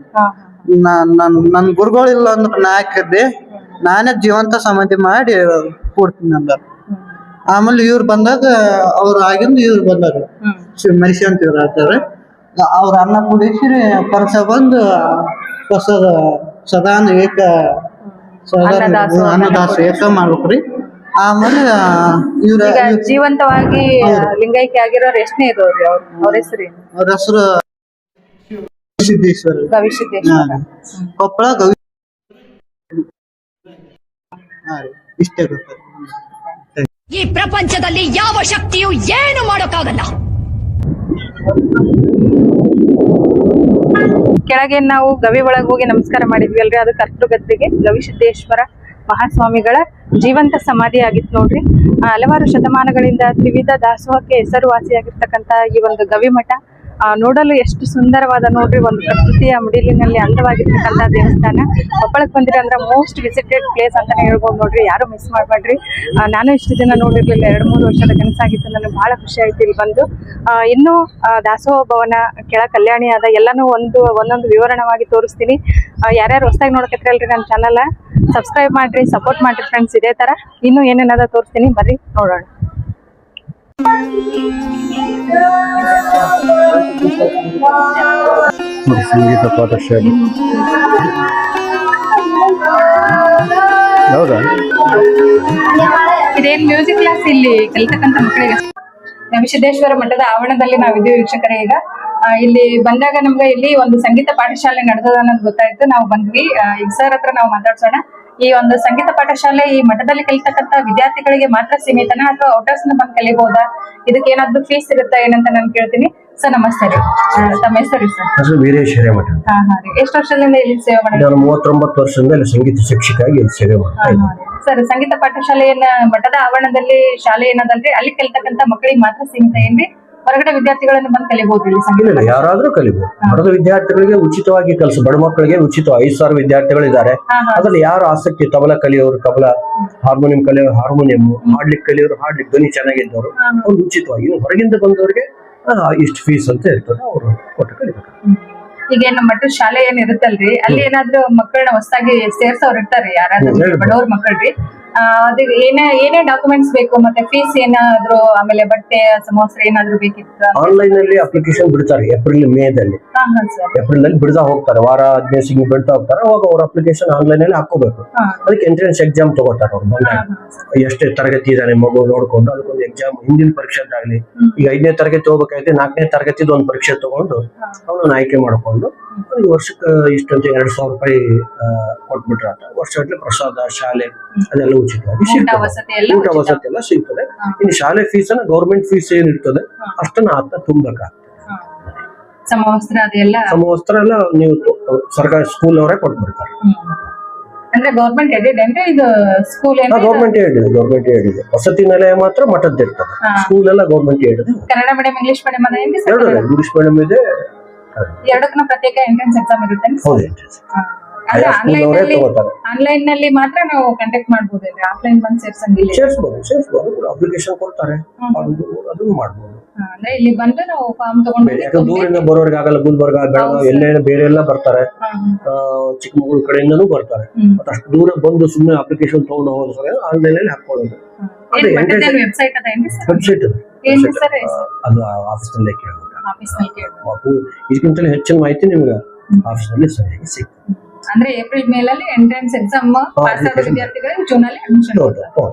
ನನ್ ಗುರುಗಳಿಲ್ಲ ಅಂದ್ರೆ ನಾ ಹಾಕಿದ್ದೆ, ನಾನೇ ಜೀವಂತ ಸಮಾಧಿ ಮಾಡಿ ಕೊಡ್ತೀನಿ ಅಂದಾರ. ಆಮೇಲೆ ಇವ್ರು ಬಂದಾಗ ಅವ್ರು ಆಗಿಂದ ಇವ್ರು ಬಂದಾರ, ಮನುಷ್ಯ ಅಂತ ಇವ್ರು ಆಗ್ತಾರೆ. ಅವ್ರ ಅನ್ನ ಕುಡಿಸಿ ಪರಸ ಬಂದು ಹೊಸದ ಸದಾ ಏಕ ಅನ್ನದಾಸ ಏಕ ಮಾಡ್ಬೇಕ್ರಿ. ಆಮೇಲೆ ಇವ್ರ ಜೀವಂತವಾಗಿ ಲಿಂಗೈಕ್ಯ ಆಗಿರೋರು ಎಷ್ಟನೇ ಇದ್ದವ್ರಿ? ಅವ್ರ ಹೆಸರು ಅವ್ರ ಹೆಸರು ಸಿದ್ದೇಶ್ವರ, ಗವಿಸಿದ್ದೇಶ್ವರ, ಕೊಪ್ಪಳ ಗವಿ. ಇಷ್ಟೇ ಗೊತ್ತ. ಈ ಪ್ರಪಂಚದಲ್ಲಿ ಯಾವ ಶಕ್ತಿಯು ಏನು ಮಾಡೋಕ್ಕಾಗಲ್ಲ. ಕೆಳಗೆ ನಾವು ಗವಿ ಒಳಗೆ ಹೋಗಿ ನಮಸ್ಕಾರ ಮಾಡಿದ್ವಿ ಅಲ್ರಿ, ಅದು ಕರ್ತೃಗದ್ದಿಗೆ ಗವಿಸಿದ್ದೇಶ್ವರ ಮಹಾಸ್ವಾಮಿಗಳ ಜೀವಂತ ಸಮಾಧಿ ಆಗಿತ್ತು ನೋಡ್ರಿ. ಹಲವಾರು ಶತಮಾನಗಳಿಂದ ತ್ರಿವಿಧ ದಾಸೋಹಕ್ಕೆ ಹೆಸರುವಾಸಿಯಾಗಿರ್ತಕ್ಕಂತ ಈ ಒಂದು ಗವಿಮಠ ನೋಡಲು ಎಷ್ಟು ಸುಂದರವಾದ ನೋಡ್ರಿ, ಒಂದು ಪ್ರಕೃತಿಯ ಮಡಿಲಿನಲ್ಲಿ ಅಂದವಾಗಿರ್ತಕ್ಕಂಥ ದೇವಸ್ಥಾನ. ಕೊಪ್ಪಳಕ್ಕೆ ಬಂದಿರಿ ಅಂದ್ರೆ ಮೋಸ್ಟ್ ವಿಸಿಟೆಡ್ ಪ್ಲೇಸ್ ಅಂತಾನೆ ಹೇಳ್ಬೋದು ನೋಡ್ರಿ. ಯಾರು ಮಿಸ್ ಮಾಡಬೇಡ್ರಿ. ನಾನು ಇಷ್ಟು ದಿನ ನೋಡಿರ್ಲಿಲ್ಲ, 2-3 ವರ್ಷದ ಕನಸಾಗಿತ್ತು. ನನಗೆ ಬಹಳ ಖುಷಿ ಆಯ್ತು ಇಲ್ಲಿ ಬಂದು. ಇನ್ನು ದಾಸೋಹ ಭವನ, ಕೆಳ ಕಲ್ಯಾಣಿ ಆದ ಎಲ್ಲಾನು ಒಂದೊಂದು ವಿವರಣವಾಗಿ ತೋರಿಸ್ತೀನಿ. ಯಾರ್ಯಾರು ಹೊಸದಾಗಿ ನೋಡಕತ್ತಿರಲ್ರಿ ನನ್ನ ಚಾನಲ್ ಸಬ್ಸ್ಕ್ರೈಬ್ ಮಾಡ್ರಿ, ಸಪೋರ್ಟ್ ಮಾಡ್ರಿ ಫ್ರೆಂಡ್ಸ್. ಇದೇ ತರ ಇನ್ನು ಏನೇನದ ತೋರಿಸ್ತೀನಿ, ಬರ್ರಿ ನೋಡೋಣ. ಸಂಗೀತ ಪಾಠಶಾಲೆ ಹೌದಾ? ಇದೇನ್ ಮ್ಯೂಸಿಕ್ ಕ್ಲಾಸ್ ಇಲ್ಲಿ ಕಲಿತಕ್ಕಂತ ಮಕ್ಕಳಿಗೆ. ನವಿಸಿದ್ದೇಶ್ವರ ಮಠದ ಆವರಣದಲ್ಲಿ ನಾವಿದ್ದೀವಿ ವೀಕ್ಷಕರೇ. ಈಗ ಇಲ್ಲಿ ಬಂದಾಗ ನಮ್ಗೆ ಇಲ್ಲಿ ಒಂದು ಸಂಗೀತ ಪಾಠಶಾಲೆ ನಡೆದದ ಅನ್ನೋದು ಗೊತ್ತಾಯ್ತು. ನಾವು ಬಂದ್ವಿ. ಈಗ ಸರ್ ಹತ್ರ ನಾವು ಮಾತಾಡ್ಸೋಣ. ಈ ಒಂದು ಸಂಗೀತ ಪಾಠಶಾಲೆ ಈ ಮಠದಲ್ಲಿ ಕಲಿತಕ್ಕಂತ ವಿದ್ಯಾರ್ಥಿಗಳಿಗೆ ಮಾತ್ರ ಸೀಮಿತನ ಅಥವಾ ಔಟರ್ಸ್ ಬಂದು ಕಲಿಬಹುದಾ? ಇದಕ್ಕೆ ಏನಾದ್ರು ಫೀಸ್ ಇರುತ್ತಾ ಏನಂತ ನಾನು ಕೇಳ್ತೀನಿ. ಸರ್ ನಮಸ್ತೆ ರೀ, ತಮ್ಮ ಹೆಸರು ಸರ್? ವೀರೇಶ್ವರ ಮಠ. ಎಷ್ಟು ವರ್ಷದಿಂದ ಇಲ್ಲಿ ಸೇವೆ ಮಾಡಿದ್ರಿ? ನಾನು 39 ವರ್ಷದಿಂದ ಇಲ್ಲಿ ಸಂಗೀತ ಶಿಕ್ಷಕಾಗಿ ಇಲ್ಲಿ ಸೇವೆ ಮಾಡ್ತೀನಿ. ಸರ್, ಸಂಗೀತ ಪಾಠಶಾಲೆಯನ್ನ ಮಠದ ಆವರಣದಲ್ಲಿ ಶಾಲೆ ಏನದಲ್ರಿ, ಅಲ್ಲಿ ಕಲಿತಕ್ಕಂತ ಮಕ್ಕಳಿಗೆ ಮಾತ್ರ ಸೀಮಿತ ಏನ್ರಿ? ಹೊರಗಡೆ ವಿದ್ಯಾರ್ಥಿಗಳನ್ನು ಬಂದು ಕಲಿಬಹುದು ಇಲ್ಲಿ ಸಂಗೀತ? ಇಲ್ಲ, ಯಾರಾದ್ರೂ ಕಲಿಬಹುದು. ಮಠದ ವಿದ್ಯಾರ್ಥಿಗಳಿಗೆ ಉಚಿತವಾಗಿ ಬಡ ಮಕ್ಕಳಿಗೆ ಉಚಿತ 5,000 ವಿದ್ಯಾರ್ಥಿಗಳು ಇದ್ದಾರೆ. ಅದ್ರಲ್ಲಿ ಯಾರು ಆಸಕ್ತಿ, ತಬಲಾ ಕಲಿಯೋರು ತಬಲಾ, ಹಾರ್ಮೋನಿಯಂ ಕಲಿಯೋರು ಹಾರ್ಮೋನಿಯಂ, ಹಾಡ್ಲಿಕ್ಕೆ ಕಲಿಯೋರು ಹಾಡ್ಲಿಕ್ಕೆ, ಧ್ವನಿ ಚೆನ್ನಾಗಿದ್ದವರು ಅವ್ರು ಉಚಿತವಾಗಿ. ಇನ್ನು ಹೊರಗಿಂದ ಬಂದವರಿಗೆ ಇಷ್ಟು ಫೀಸ್ ಅಂತ ಇರ್ತದೆ, ಅವರು ಕೊಟ್ಟು ಕಲಿಬೇಕು. ಈಗ ಏನು ಮಠದ ಶಾಲೆ ಏನ್ ಇರುತ್ತಲ್ರಿ, ಅಲ್ಲಿ ಏನಾದ್ರು ಮಕ್ಕಳನ್ನ ಹೊಸದಾಗಿ ಸೇರ್ಸೋರು ಇರ್ತಾರೆ, ಯಾರಾದ್ರೂ ಬಡವ್ರ ಮಕ್ಕಳ್ರಿ, ಅದಕ್ಕೆ ಏನೇ ಡಾಕ್ಯುಮೆಂಟ್ಸ್ ಬೇಕು, ಮತ್ತೆ ಫೀಸ್ ಏನಾದ್ರು, ಆಮೇಲೆ ಬಟ್ಟೆ ಸಮವಸ್ತ್ರ ಏನಾದ್ರು ಬೇಕಿತ್ತು? ಆನ್ಲೈನ್ ಅಲ್ಲಿ ಅಪ್ಲಿಕೇಶನ್ ಬಿಡ್ತಾರೆ ಏಪ್ರಿಲ್ ಮೇದಲ್ಲಿ. ಏಪ್ರಿಲ್ ಅಲ್ಲಿ ಬಿಡ್ತಾ ಹೋಗ್ತಾರೆ, ವಾರ 15 ತಿಂಗಳು ಬಿಡ್ತಾ ಹೋಗ್ತಾರೆ. ಅವಾಗ ಅವ್ರ ಅಪ್ಲಿಕೇಶನ್ ಆನ್ಲೈನ್ ಅಲ್ಲಿ ಹಾಕೋಬೇಕು. ಅದಕ್ಕೆ ಎಂಟ್ರೆನ್ಸ್ ಎಕ್ಸಾಮ್ ತಗೋತಾರೆ ಅವ್ರು ಬಂದಾಗ. ಎಷ್ಟೇ ತರಗತಿ ಇದಾನೆ ಮಗು ನೋಡ್ಕೊಂಡು ಅದಕ್ಕೊಂದು ಎಕ್ಸಾಮ್, ಹಿಂದಿನ ಪರೀಕ್ಷೆ ಆಗ್ಲಿ. ಈಗ 5ನೇ ತರಗತಿ ಹೋಗ್ಬೇಕಾಯ್ತು, 4ನೇ ತರಗತಿದು ಒಂದು ಪರೀಕ್ಷೆ ತಗೊಂಡು ಅವನನ್ನ ಆಯ್ಕೆ ಮಾಡ್ಕೊಂಡು ಒಂದು ವರ್ಷಕ್ಕೆ ಇಷ್ಟಂತ 2,000 ರೂಪಾಯಿ ಕೊಟ್ಬಿಟ್ರೆ ವರ್ಷಗಟ್ಟಲೆ ಪ್ರಸಾದ, ಶಾಲೆ ಅದೆಲ್ಲ ಉಚಿತವಾಗಿ ಸಿಗ್ತದೆ. ಊಟ ವಸತಿ ಎಲ್ಲ ಸಿಗ್ತದೆ. ಇನ್ನು ಶಾಲೆ ಫೀಸ್ ಅನ್ನ ಗೌರ್ಮೆಂಟ್ ಫೀಸ್ ಏನಿರ್ತದೆ ಅಷ್ಟನ್ನ ಆತ ತುಂಬಬೇಕಾಗ್ತದೆ. ಸಮವಸ್ತ್ರ ಎಲ್ಲ ನೀವು ಸರ್ಕಾರಿ ಸ್ಕೂಲ್ ಅವರೇ ಕೊಟ್ಬಿಡ್ತಾರೆ. ಅಂದ್ರೆ ಗೌರ್ಮೆಂಟ್ ಎಡೆಡ್ ಅಂದ್ರೆ ಇದು ಸ್ಕೂಲ್ ಗೌರ್ಮೆಂಟ್ ಏಡ್ ಇದೆ. ವಸತಿ ನಿಲಯ ಮಾತ್ರ ಮಠದ್ದು ಇರ್ತದೆ. ಸ್ಕೂಲ್ ಎಲ್ಲ ಗೌರ್ಮೆಂಟ್ ಏಡ್ ಇದೆ. ಕನ್ನಡ ಮೀಡಿಯಂ, ಇಂಗ್ಲಿಷ್ ಮೀಡಿಯಂ ಅದ? ಇಂಗ್ಲಿಷ್ ಮೀಡಿಯಂ ಇದೆ. ಎರಡಕ್ಕೂ ಪ್ರತ್ಯೇಕ ಎಂಟ್ರೆನ್ಸ್ ಎಕ್ಸಾಮ್ ಇರುತ್ತೆ. ಆನ್ಲೈನ್ ನಲ್ಲಿ ಮಾತ್ರ ನಾವು ಕಾಂಟ್ಯಾಕ್ಟ್ ಮಾಡಬಹುದು. ಆಫ್ಲೈನ್ ಬಂದು ಸೇರಿಸಬಹುದು. ಅಪ್ಲಿಕೇಶನ್ ಕೊಡ್ತಾರೆ, ಅದನ್ನು ಮಾಡಬಹುದು. ಅಂದ್ರೆ ಇಲ್ಲಿ ಬಂದು ನಾವು ಫಾರ್ಮ್ ತಗೊಂಡು, ದೂರಿಂದ ಬರೋರಿಗೆ ಆಗಲ್ಲ. ಗುಲ್ಬರ್ಗ, ಬೆಳಗಾವಿ ಎಲ್ಲ ಬೇರೆ ಎಲ್ಲ ಬರ್ತಾರೆ, ಚಿಕ್ಕಮಗಳೂರು ಕಡೆಯಿಂದನೂ ಬರ್ತಾರೆ. ಅಷ್ಟು ದೂರ ಬಂದು ಸುಮ್ಮನೆ ಅಪ್ಲಿಕೇಶನ್ ತಗೊಂಡು ಹೋದ್ರೆ ಆನ್ಲೈನ್ ಅಲ್ಲಿ ಹಾಕೊಳ್ಳೋದು. ವೆಬ್ಸೈಟ್ ಅದು ಆಫೀಸ್ ನಲ್ಲೇ ಕೇಳಬೇಕು. ಇದಕ್ಕಿಂತಲೂ ಹೆಚ್ಚಿನ ಮಾಹಿತಿ ನಿಮ್ಗೆ ಆಫೀಸ್ ನಲ್ಲಿ ಸರಿಯಾಗಿ ಸಿಗ್ತದೆ. ಅಂದ್ರೆ ಏಪ್ರಿಲ್ ಮೇಲಲ್ಲಿ ಎಂಟ್ರೆನ್ಸ್ ಎಕ್ಸಾಮ್ ಪಾಸ್ ಆದ ವಿದ್ಯಾರ್ಥಿಗಳಿಗೆ ಜೂನ್ ಅಲ್ಲಿ ಅಡ್ಮಿಷನ್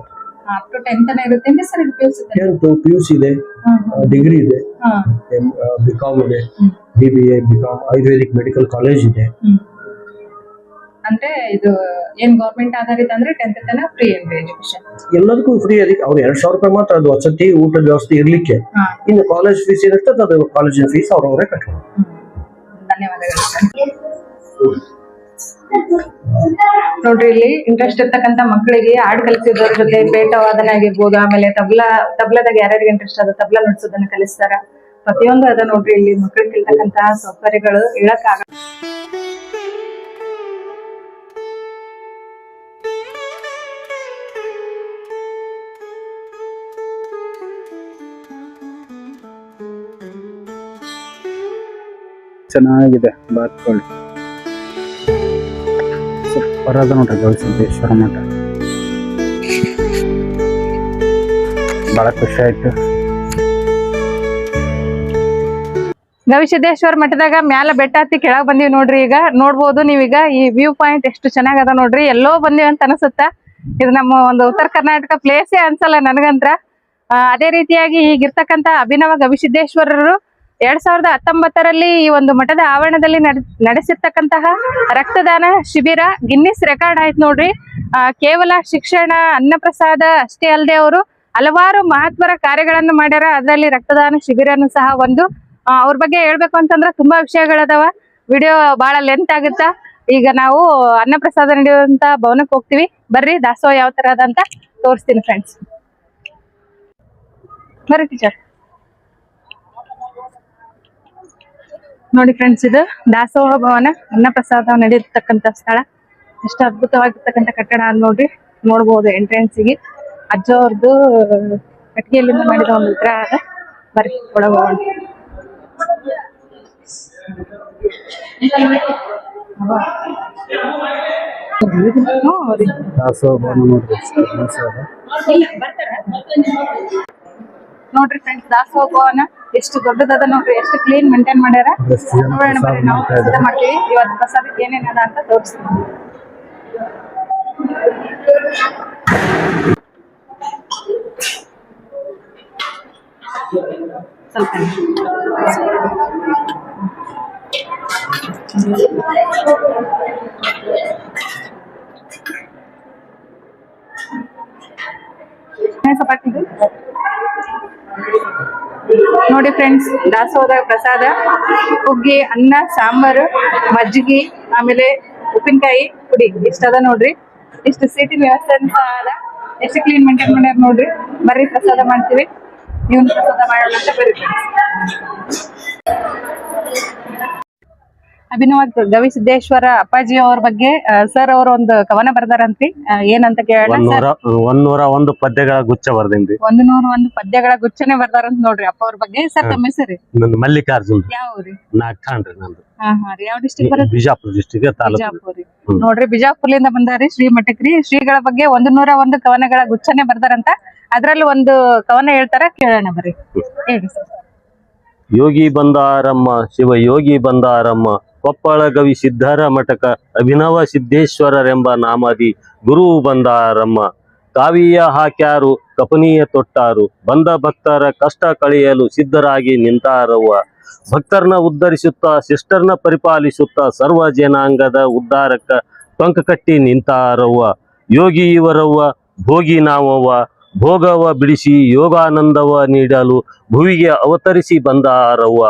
ಅಪ್ ಟು 10th ತನ ಇರುತ್ತೆ ಸರ್. ಇದು PUC ಇದೆ, ಡಿಗ್ರಿ ಇದೆ, BCom ಇದೆ, BBA, BCom, Ayurvedic medical college ಇದೆ. ಅಂದ್ರೆ ಇದು ಏನ್ ಗೌರ್ಮೆಂಟ್ ಆಧಾರಿತ ಅಂದ್ರೆ 10th ತನ ಫ್ರೀ ಎಜುಕೇಶನ್, ಎಲ್ಲದಕ್ಕೂ ಫ್ರೀ. ಅದಕ್ಕೆ ಅವ್ರು 2,000 ರೂಪಾಯಿ ಮಾತ್ರ ಅದು ವಸತಿ ಊಟದ ವ್ಯವಸ್ಥೆ ಇರ್ಲಿಕ್ಕೆ. ಇನ್ನು ಕಾಲೇಜ್ ಫೀಸ್ ಏನಿರ್ತದೆ ಅದು ಕಾಲೇಜಿನ ಫೀಸ್ ಅವ್ರವರೇ ಕಟ್ಟಬಹುದು. ಧನ್ಯವಾದಗಳು ನೋಡ್ರಿ, ಇಲ್ಲಿ ಇಂಟ್ರೆಸ್ಟ್ ಇರ್ತಕ್ಕಂತ ಮಕ್ಕಳಿಗೆ ಹಾಡ್ ಕಲಿಸೋದ್ರ ಜೊತೆ ಬೇಟವಾದನ ಆಗಿರ್ಬೋದು, ಆಮೇಲೆ ತಬ್ಲದಾಗ ಯಾರ್ಯಾರಿಗೆ ಇಂಟ್ರೆಸ್ಟ್ ಅದ ತಬ್ಲಾ ನುಡ್ಸೋದನ್ನ ಕಲಿಸ್ತಾರ. ಪ್ರತಿಯೊಂದು ಅದ ನೋಡ್ರಿ ಇಲ್ಲಿ ಮಕ್ಕಳಿಗೆ ಇರ್ತಕ್ಕಂತಹ ಸೌಕರ್ಯಗಳು ಹೇಳಕ್ಕಾಗ. ಚೆನ್ನಾಗಿದೆ, ಬಾತ್ಕೊಳ್ಳಿ. ಸೂಪರ್ ಅದ ನೋಡ್ರಿ ಗವಿಸಿದ್ದೇಶ್ವರ ಮಠ. ಬಹಳ ಖುಷಿ ಆಯ್ತು. ಗವಿಸಿದ್ದೇಶ್ವರ ಮಠದಾಗ ಮ್ಯಾಲ ಬೆಟ್ಟ ಹತ್ತಿ ಕೆಳಗ್ ಬಂದಿವಿ ನೋಡ್ರಿ. ಈಗ ನೋಡ್ಬೋದು ನೀವೀಗ ಈ ವ್ಯೂ ಪಾಯಿಂಟ್ ಎಷ್ಟು ಚೆನ್ನಾಗದ ನೋಡ್ರಿ. ಎಲ್ಲೋ ಬಂದಿವಿ ಅಂತ ಅನ್ಸುತ್ತ. ಇದು ನಮ್ಮ ಒಂದು ಉತ್ತರ ಕರ್ನಾಟಕ ಪ್ಲೇಸೇ ಅನ್ಸಲ್ಲ ನನಗಂತ್ರ. ಅದೇ ರೀತಿಯಾಗಿ ಈಗಿರ್ತಕ್ಕಂತ ಅಭಿನವ ಗವಿಸಿದ್ದೇಶ್ವರರು 2019ರಲ್ಲಿ ಈ ಒಂದು ಮಠದ ಆವರಣದಲ್ಲಿ ನಡೆಸಿರ್ತಕ್ಕಂತಹ ರಕ್ತದಾನ ಶಿಬಿರ ಗಿನ್ನಿಸ್ ರೆಕಾರ್ಡ್ ಆಯ್ತು ನೋಡ್ರಿ. ಕೇವಲ ಶಿಕ್ಷಣ, ಅನ್ನಪ್ರಸಾದ ಅಷ್ಟೇ ಅಲ್ಲದೆ ಅವರು ಹಲವಾರು ಮಹತ್ವರ ಕಾರ್ಯಗಳನ್ನು ಮಾಡ್ಯಾರ. ಅದರಲ್ಲಿ ರಕ್ತದಾನ ಶಿಬಿರನು ಸಹ ಒಂದು. ಅವ್ರ ಬಗ್ಗೆ ಹೇಳ್ಬೇಕು ಅಂತಂದ್ರೆ ತುಂಬಾ ವಿಷಯಗಳದಾವ. ವಿಡಿಯೋ ಬಹಳ ಲೆಂತ್ ಆಗುತ್ತಾ. ಈಗ ನಾವು ಅನ್ನಪ್ರಸಾದ ನಡೆಯುವಂತ ಭವನಕ್ಕೆ ಹೋಗ್ತೀವಿ. ಬರ್ರಿ, ದಾಸೋಹ ಯಾವ ತರ ಅದ ಅಂತ ತೋರಿಸ್ತೀನಿ ಫ್ರೆಂಡ್ಸ್. ಬರ್ರಿ ಟೀಚರ್. ನೋಡಿ ಫ್ರೆಂಡ್ಸ್, ಇದು ದಾಸೋಹ ಭವನ ಅನ್ನ ಪ್ರಸಾದ ನಡೆಯತಕ್ಕಂತ ಸ್ಥಳ. ಎಷ್ಟು ಅದ್ಭುತವಾಗಿರ್ತಕ್ಕಂಥ ಕಟ್ಟಡ ಅದ್ ನೋಡ್ರಿ. ನೋಡ್ಬೋದು ಎಂಟ್ರೆನ್ಸಿಗೆ ಅಜ್ಜ ಅವ್ರದ್ದು ಕಟ್ಟಿಗೆಯಲ್ಲಿಂದ ಮಾಡಿದ ಒಂದು ವಿಗ್ರಹ ಅದ. ಬರ್ರಿ ಒಳಗೆ ಹೋಗೋಣ. ನೋಡ್ರಿ ಫ್ರೆಂಡ್ಸ್, ದಾಸೋಹ ಭವನ ಎಷ್ಟು ದೊಡ್ಡದದ ನೋಡ್ರಿ, ಎಷ್ಟು ಕ್ಲೀನ್ ಮೇಂಟೈನ್ ಮಾಡ್ಯಾರ. ನೋಡೋಣ ಬರ್ರಿ, ನಾವು ಪ್ರಸಾದ ಮಾಡ್ತೀವಿ. ಇವತ್ತು ಪ್ರಸಾದಕ್ಕೆ ಏನೇನದ ಅಂತ ತೋರಿಸ್ತೀವಿ. ಸ್ವಲ್ಪ ನೋಡಿ ಫ್ರೆಂಡ್ಸ್, ದಾಸೋಹದ ಪ್ರಸಾದ ಹುಗ್ಗಿ, ಅನ್ನ, ಸಾಂಬಾರು, ಮಜ್ಜಿಗೆ, ಆಮೇಲೆ ಉಪ್ಪಿನಕಾಯಿ ಪುಡಿ ಇಷ್ಟದ ನೋಡ್ರಿ. ಇಷ್ಟು ಸೀಟಿನ ವ್ಯವಸ್ಥೆ ಅದ. ಎಷ್ಟು ಕ್ಲೀನ್ ಮೇಂಟೈನ್ ಮಾಡ್ಯಾರ ನೋಡ್ರಿ. ಬರ್ರಿ ಪ್ರಸಾದ ಮಾಡ್ತೀವಿ. ನೀವು ಪ್ರಸಾದ ಮಾಡೋಣ ಅಂತ ಬರ್ರಿ ಫ್ರೆಂಡ್ಸ್. ಅಭಿನವ ಗವಿಸಿದ್ದೇಶ್ವರ ಅಪ್ಪಾಜಿ ಅವ್ರ ಬಗ್ಗೆ ಸರ್ ಅವರು ಒಂದು ಕವನ ಬರ್ದಾರಂತ್ರಿ. ಏನಂತ ಕೇಳೋಣ. 101 ಪದ್ಯಗಳ ಗುಚ್ಛ ಬರ್ದೇನ್ರಿ. 101 ಪದ್ಯಗಳ ಗುಚ್ಛನೆ ಬರ್ದಾರಂತ ನೋಡ್ರಿ ಅಪ್ಪ ಅವ್ರ ಬಗ್ಗೆ. ಸರ್ ತಮ್ಮ ಹೆಸರು? ಮಲ್ಲಿಕಾರ್ಜುನ್. ಯಾವ ಊರಿ? ನಾಗ್ತಾನ್ರಿ ನಂದು. ರೀ. ಯಾವ ಡಿಸ್ಟ್ರಿಕ್ಟ್ ಬರುತ್ತೆ? ಬಿಜಾಪುರ ಡಿಸ್ಟ್ರಿಕ್ಟ್ ಬಿಜಾಪುರ. ನೋಡ್ರಿ, ಬಿಜಾಪುರ್ಲಿಂದ ಬಂದಾರಿ ಶ್ರೀ ಮಠಕ್ರಿ. ಶ್ರೀಗಳ ಬಗ್ಗೆ 101 ಕವನಗಳ ಗುಚ್ಛನೆ ಬರ್ದಾರಂತ. ಅದ್ರಲ್ಲಿ ಒಂದು ಕವನ ಹೇಳ್ತಾರ, ಕೇಳೋಣ ಬರ್ರಿ. ಹೇಳಿ ಸರ್. ಯೋಗಿ ಬಂದಾರಮ್ಮ, ಶಿವ ಯೋಗಿ ಬಂದಾರಮ್ಮ, ಕೊಪ್ಪಳ ಗವಿ ಸಿದ್ಧರ ಮಠಕ ಅಭಿನವ ಸಿದ್ದೇಶ್ವರರೆಂಬ ನಾಮದಿ ಗುರು ಬಂದಾರಮ್ಮ. ಕಾವಿಯ ಹಾಕ್ಯಾರು ಕಪನೀಯ ತೊಟ್ಟಾರು, ಬಂದ ಭಕ್ತರ ಕಷ್ಟ ಕಳೆಯಲು ಸಿದ್ಧರಾಗಿ ನಿಂತಾರವ್ವ. ಭಕ್ತರನ್ನ ಉದ್ಧರಿಸುತ್ತಾ ಸಿಸ್ಟರ್ನ ಪರಿಪಾಲಿಸುತ್ತಾ ಸರ್ವ ಜನಾಂಗದ ಉದ್ಧಾರಕ್ಕ ಟೊಂಕ ಕಟ್ಟಿ ನಿಂತಾರವ್ವ. ಯೋಗಿ ಇವರವ್ವ, ಭೋಗಿ ನಾವವ್ವ, ಭೋಗವ ಬಿಡಿಸಿ ಯೋಗಾನಂದವ ನೀಡಲು ಭುವಿಗೆ ಅವತರಿಸಿ ಬಂದಾರವ್ವ.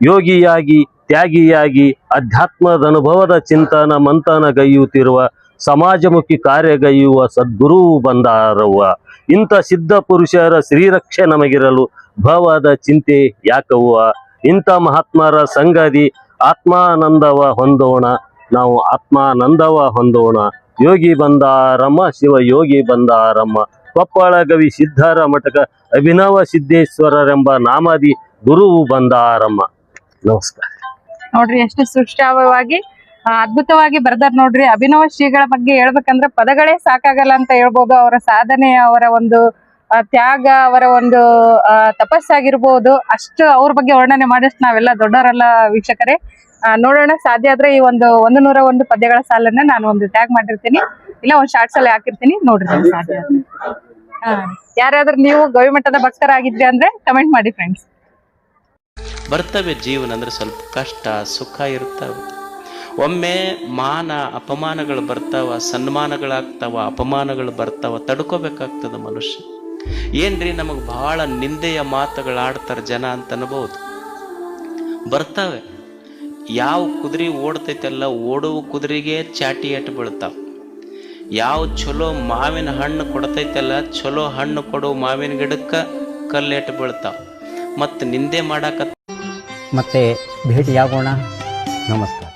ಯೋಗಿಯಾಗಿ ತ್ಯಾಗಿಯಾಗಿ ಅಧ್ಯಾತ್ಮದ ಅನುಭವದ ಚಿಂತನ ಮಂಥನಗೈಯುತ್ತಿರುವ ಸಮಾಜಮುಖಿ ಕಾರ್ಯಗೈಯುವ ಸದ್ಗುರು ಬಂದಾರವ್ವ. ಇಂಥ ಸಿದ್ಧ ಪುರುಷರ ಶ್ರೀರಕ್ಷೆ ನಮಗಿರಲು ಭವದ ಚಿಂತೆ ಯಾಕವ್ವ. ಇಂಥ ಮಹಾತ್ಮರ ಸಂಗದಿ ಆತ್ಮಾನಂದವ ಹೊಂದೋಣ, ನಾವು ಆತ್ಮಾನಂದವ ಹೊಂದೋಣ. ಯೋಗಿ ಬಂದಾರಮ್ಮ, ಶಿವ ಯೋಗಿ ಬಂದಾರಮ್ಮ, ಕೊಪ್ಪಳ ಗವಿ ಸಿದ್ಧರ ಮಠಕ ಅಭಿನವ ಸಿದ್ದೇಶ್ವರರೆಂಬ ನಾಮದಿ ಗುರು ಬಂದಾರಮ್ಮ. ನಮಸ್ಕಾರ. ನೋಡ್ರಿ, ಎಷ್ಟು ಸೃಷ್ಟಾವವಾಗಿ ಅದ್ಭುತವಾಗಿ ಬರ್ದಾರ ನೋಡ್ರಿ. ಅಭಿನವ ಶ್ರೀಗಳ ಬಗ್ಗೆ ಹೇಳ್ಬೇಕಂದ್ರೆ ಪದಗಳೇ ಸಾಕಾಗಲ್ಲ ಅಂತ ಹೇಳ್ಬೋದು. ಅವರ ಸಾಧನೆ, ಅವರ ಒಂದು ತ್ಯಾಗ, ಅವರ ಒಂದು ತಪಸ್ಸಾಗಿರ್ಬೋದು, ಅಷ್ಟು ಅವ್ರ ಬಗ್ಗೆ ವರ್ಣನೆ ಮಾಡಷ್ಟು ನಾವೆಲ್ಲ ದೊಡ್ಡವರೆಲ್ಲ ವೀಕ್ಷಕರೇ. ನೋಡೋಣ, ಸಾಧ್ಯ ಆದ್ರೆ ಈ ಒಂದು 101 ಪದ್ಯಗಳ ಸಾಲನ್ನ ನಾನು ಒಂದು ಟ್ಯಾಗ್ ಮಾಡಿರ್ತೀನಿ, ಇಲ್ಲ ಒಂದು ಶಾರ್ಟ್ಸ್ ಅಲ್ಲಿ ಹಾಕಿರ್ತೀನಿ, ನೋಡ್ರಿ ಸಾಧ್ಯ ಆದ್ರೆ. ಯಾರಾದ್ರೂ ನೀವು ಗವಿಮಠದ ಭಕ್ತರಾಗಿದ್ರಿ ಅಂದ್ರೆ ಕಮೆಂಟ್ ಮಾಡಿ ಫ್ರೆಂಡ್ಸ್. ಬರ್ತವೆ ಜೀವನ ಅಂದ್ರೆ ಸ್ವಲ್ಪ ಕಷ್ಟ ಸುಖ ಇರ್ತವೆ. ಒಮ್ಮೆ ಮಾನ ಅಪಮಾನಗಳು ಬರ್ತಾವ, ಸನ್ಮಾನಗಳಾಗ್ತಾವ, ಅಪಮಾನಗಳು ಬರ್ತಾವ, ತಡ್ಕೋಬೇಕಾಗ್ತದ ಮನುಷ್ಯ. ಏನ್ರಿ ನಮಗೆ ಬಹಳ ನಿಂದೆಯ ಮಾತುಗಳಾಡ್ತಾರೆ ಜನ ಅಂತ ಅನ್ಬೋದು. ಬರ್ತವೆ. ಯಾವ ಕುದುರೆ ಓಡ್ತೈತೆಲ್ಲ ಓಡುವ ಕುದುರೆಗೆ ಚಾಟಿ ಏಟು ಬೀಳ್ತಾವ. ಯಾವ ಚಲೋ ಮಾವಿನ ಹಣ್ಣು ಕೊಡ್ತೈತೆಲ್ಲ ಚಲೋ ಹಣ್ಣು ಕೊಡೋ ಮಾವಿನ ಗಿಡಕ್ಕೆ ಕಲ್ಲೇಟು ಬೀಳ್ತಾವ. ಮತ್ತು ನಿಂದೆ ಮಾಡಾಕ ಮತ್ತೆ ಭೇಟಿಯಾಗೋಣ. ನಮಸ್ಕಾರ.